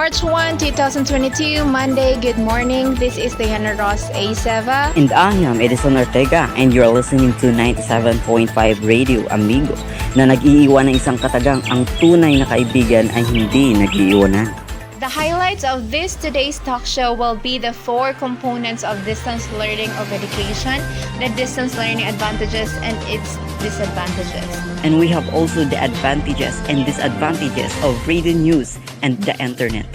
March 1, 2022, Monday. Good morning. This is Diana Ross A7. And I am Edison Ortega and you're listening to 97.5 Radio Amigo na nag-iiwan ng isang katagang ang tunay na kaibigan ay hindi nag-iiwanan. The highlights of today's talk show will be the 4 components of distance learning of education, the distance learning advantages and its disadvantages. And we have also the advantages and disadvantages of radio news and the internet.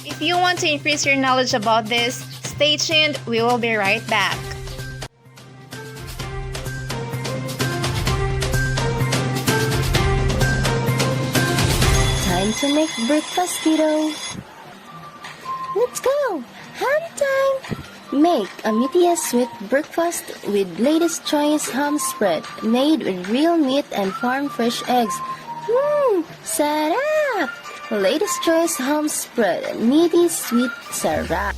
If you want to increase your knowledge about this, stay tuned. We will be right back. Time to make breakfast, kiddo. Let's go! Ham time! Make a meatiest sweet breakfast with latest choice ham spread made with real meat and farm-fresh eggs. Sarap! Latest choice ham spread, meaty, sweet, sarap.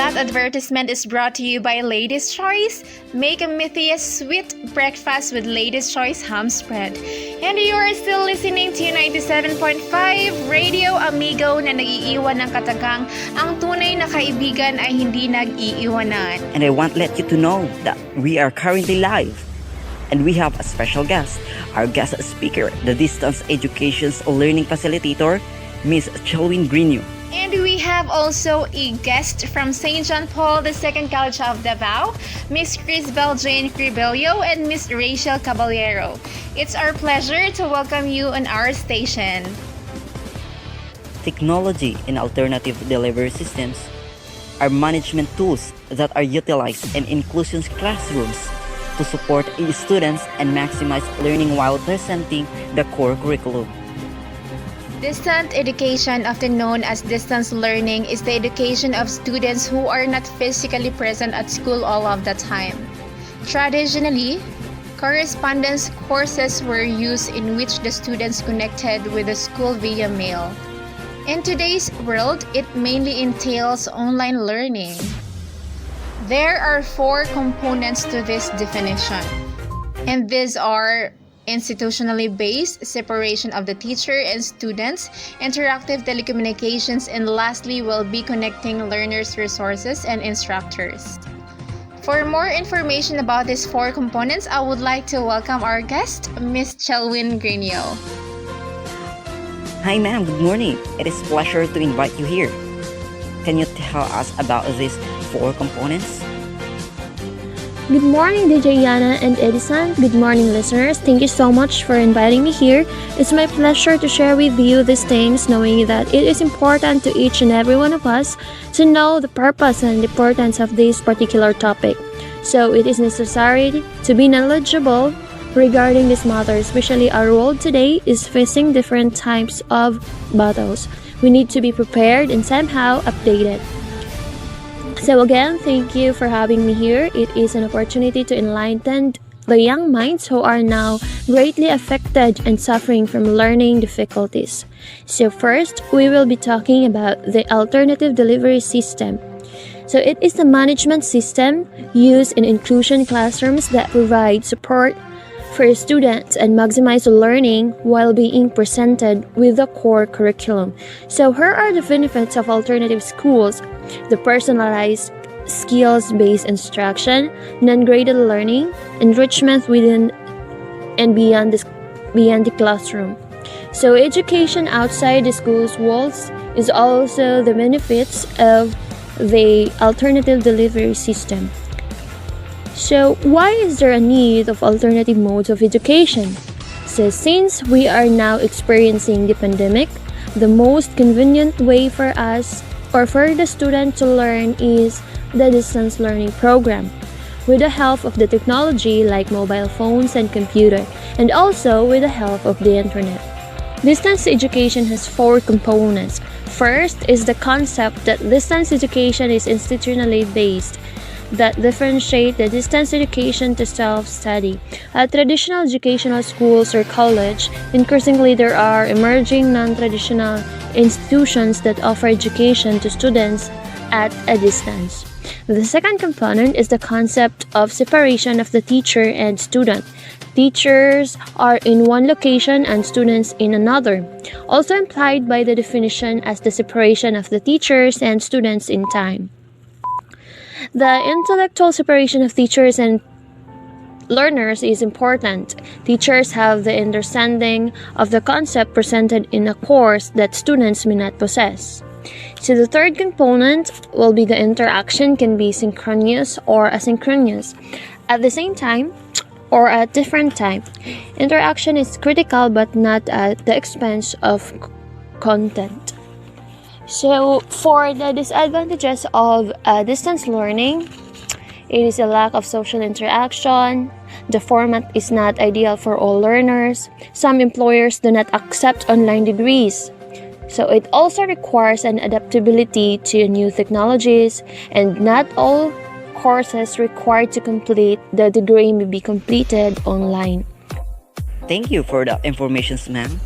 That advertisement is brought to you by Ladies' Choice. Make a meatiest sweet breakfast with Ladies' Choice ham spread. And you are still listening to 97.5 Radio Amigo na nag-iiwan ng katagang ang tunay na kaibigan ay hindi nag-iiwanan. And I want to let you to know that we are currently live. And we have a special guest, our guest speaker, the Distance Education's Learning Facilitator, Miss Chelwin Grino. And we have also a guest from St. John Paul II College of Davao, Miss Crisbel Jane Cribello and Miss Rachel Caballero. It's our pleasure to welcome you on our station. Technology and alternative delivery systems are management tools that are utilized in inclusion classrooms to support students and maximize learning while presenting the core curriculum. Distant education, often known as distance learning, is the education of students who are not physically present at school all of the time. Traditionally, correspondence courses were used in which the students connected with the school via mail. In today's world, it mainly entails online learning. There are 4 components to this definition, and these are institutionally based, separation of the teacher and students, interactive telecommunications, and lastly will be connecting learners, resources, and instructors. For more information about these 4 components, I would like to welcome our guest, Miss Chelwin Grino. Hi ma'am, good morning. It is a pleasure to invite you here. Can you tell us about these 4 components? Good morning, DJ Yana and Edison. Good morning, listeners. Thank you so much for inviting me here. It's my pleasure to share with you these things, knowing that it is important to each and every one of us to know the purpose and importance of this particular topic. So it is necessary to be knowledgeable regarding this matter, especially our world today is facing different types of battles. We need to be prepared and somehow updated. So again, thank you for having me here. It is an opportunity to enlighten the young minds who are now greatly affected and suffering from learning difficulties. So first, we will be talking about the alternative delivery system. So it is a management system used in inclusion classrooms that provide support for students and maximize learning while being presented with the core curriculum. So here are the benefits of alternative schools: the personalized skills-based instruction, non-graded learning, enrichment within and beyond the classroom. So education outside the school's walls is also the benefits of the alternative delivery system. So why is there a need of alternative modes of education? So since we are now experiencing the pandemic, the most convenient way for us or for the student to learn is the distance learning program with the help of the technology like mobile phones and computer, and also with the help of the internet. Distance education has 4 components. First is the concept that distance education is institutionally based, that differentiate the distance education to self-study. At traditional educational schools or college, increasingly there are emerging non-traditional institutions that offer education to students at a distance. The second component is the concept of separation of the teacher and student. Teachers are in one location and students in another, also implied by the definition as the separation of the teachers and students in time. The intellectual separation of teachers and learners is important. Teachers have the understanding of the concept presented in a course that students may not possess. So the third component will be the interaction can be synchronous or asynchronous at the same time or at different time. Interaction is critical but not at the expense of content. So for the disadvantages of distance learning, it is a lack of social interaction. The format is not ideal for all learners. Some employers do not accept online degrees. So it also requires an adaptability to new technologies, and not all courses required to complete the degree may be completed online. Thank you for the information, ma'am.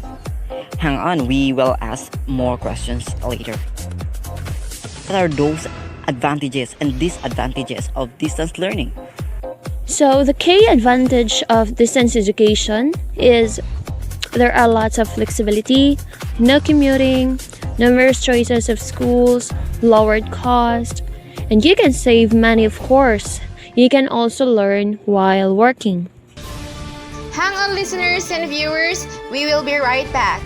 Hang on, we will ask more questions later. What are those advantages and disadvantages of distance learning? So the key advantage of distance education is there are lots of flexibility, no commuting, numerous choices of schools, lowered cost, and you can save money, of course. You can also learn while working. Hang on, listeners and viewers. We will be right back.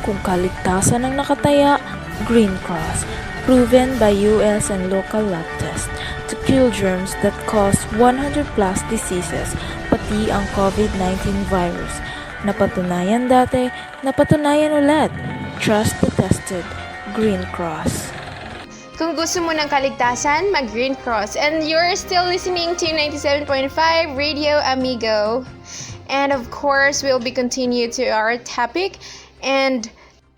Kung kaligtasan ang nakataya, Green Cross, proven by US and local lab tests to kill germs that cause 100 plus diseases, pati ang COVID-19 virus. Napatunayan dati, napatunayan ulit. Trust the tested. Green Cross. Kung gusto mo ng kaligtasan, mag-Green Cross. And you're still listening to 97.5 Radio Amigo. And of course, we'll be continued to our topic. And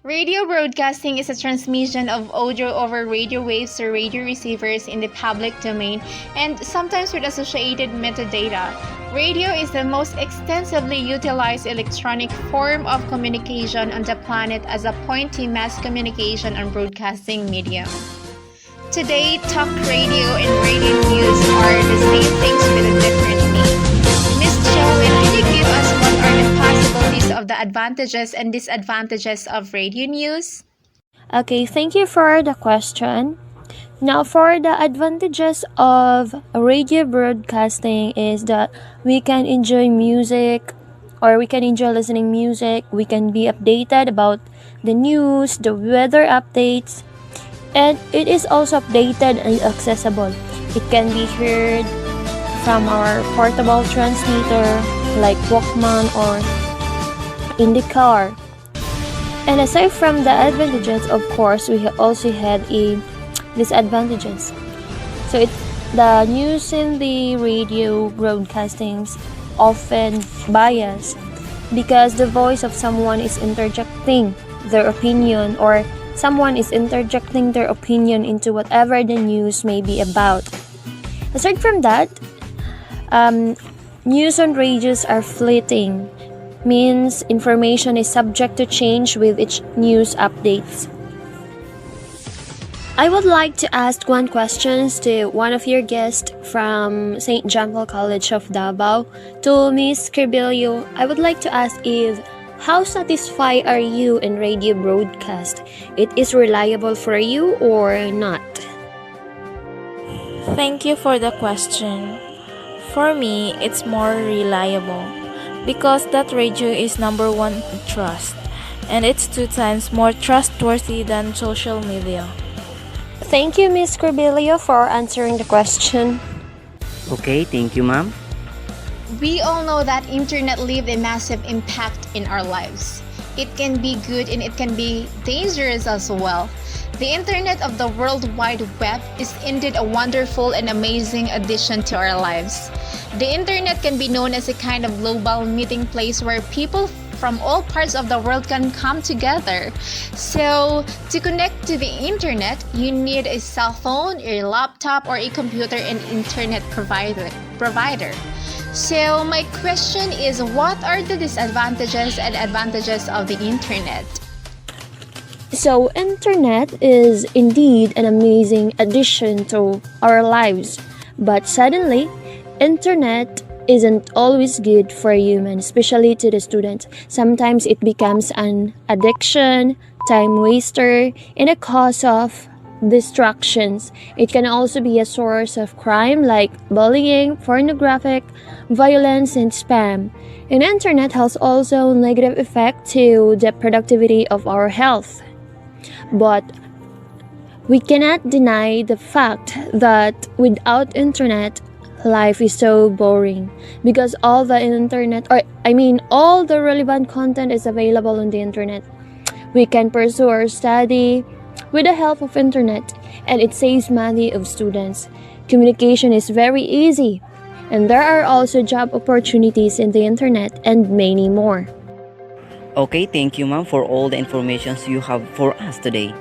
radio broadcasting is a transmission of audio over radio waves or radio receivers in the public domain, and sometimes with associated metadata. Radio is the most extensively utilized electronic form of communication on the planet as a point-to-mass communication and broadcasting medium. Today, talk radio and radio news are the same things with a different name. Miss Joanne, can you give us what are the possibilities of the advantages and disadvantages of radio news? Okay, thank you for the question. Now, for the advantages of radio broadcasting is that we can enjoy music or we can enjoy listening music. We can be updated about the news, the weather updates, and it is also updated and accessible. It can be heard from our portable transmitter like Walkman or in the car. And aside from the advantages, of course, we also had a disadvantages. So the news in the radio broadcastings often biased because the voice of someone is interjecting their opinion, or someone is interjecting their opinion into whatever the news may be about. Aside from that, news on radios are fleeting, means information is subject to change with each news updates. I would like to ask one question to one of your guests from St. John Paul College of Davao, to Ms. Carbillo. I would like to ask if how satisfied are you in radio broadcast? It is reliable for you or not? Thank you for the question. For me, it's more reliable because that radio is number one in trust, and it's 2 times more trustworthy than social media. Thank you, Ms. Carbillo, for answering the question. Okay, thank you, ma'am. We all know that internet leave a massive impact in our lives. It can be good and it can be dangerous as well. The internet of the World Wide Web is indeed a wonderful and amazing addition to our lives. The internet can be known as a kind of global meeting place where people from all parts of the world can come together. So, to connect to the internet, you need a cell phone, a laptop, or a computer and internet provider. So, my question is, what are the disadvantages and advantages of the internet? So, internet is indeed an amazing addition to our lives, but suddenly, internet isn't always good for a human, especially to the student. Sometimes it becomes an addiction, time waster, and a cause of distractions. It can also be a source of crime like bullying, pornographic, violence, and spam. And internet has also negative effect to the productivity of our health. But we cannot deny the fact that without internet, life is so boring because all the internet, or I mean, all the relevant content is available on the internet. We can pursue our study with the help of internet, and it saves money of students. Communication is very easy, and there are also job opportunities in the internet and many more. Okay, thank you, ma'am, for all the information you have for us today.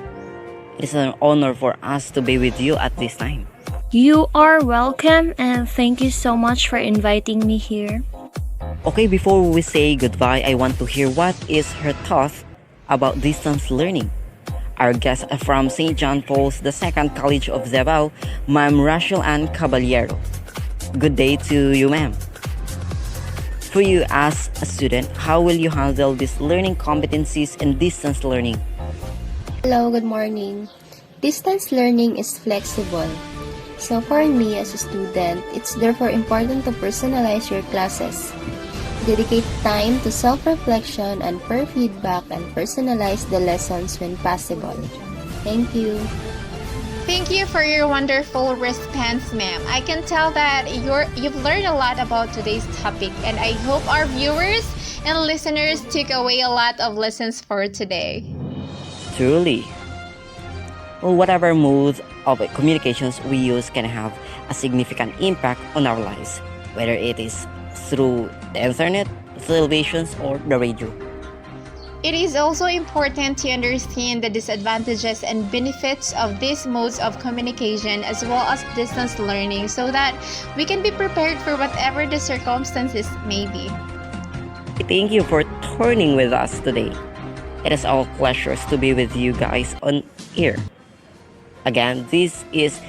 It is an honor for us to be with you at this time. You are welcome, and thank you so much for inviting me here. Okay, before we say goodbye, I want to hear what is her thought about distance learning. Our guest from St. John Paul's II College of Davao, Ma'am Rachel Ann Caballero. Good day to you, ma'am. For you as a student, how will you handle these learning competencies and distance learning? Hello, good morning. Distance learning is flexible. So for me as a student, it's therefore important to personalize your classes. Dedicate time to self-reflection and peer feedback and personalize the lessons when possible. Thank you. Thank you for your wonderful response, ma'am. I can tell that you've learned a lot about today's topic, and I hope our viewers and listeners took away a lot of lessons for today. Truly. Well, whatever mode of communications we use can have a significant impact on our lives, whether it is through the internet, televisions, or the radio. It is also important to understand the disadvantages and benefits of these modes of communication as well as distance learning so that we can be prepared for whatever the circumstances may be. Thank you for tuning with us today. It is our pleasure to be with you guys on air. Again, this is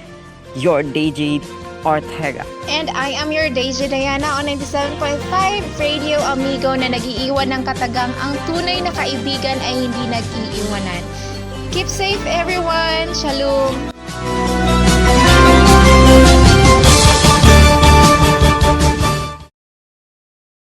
your DJ Ortega. And I am your DJ Diana on 97.5 Radio Amigo na nag-iiwan ng katagang ang tunay na kaibigan ay hindi nag-iiwanan. Keep safe everyone! Shalom!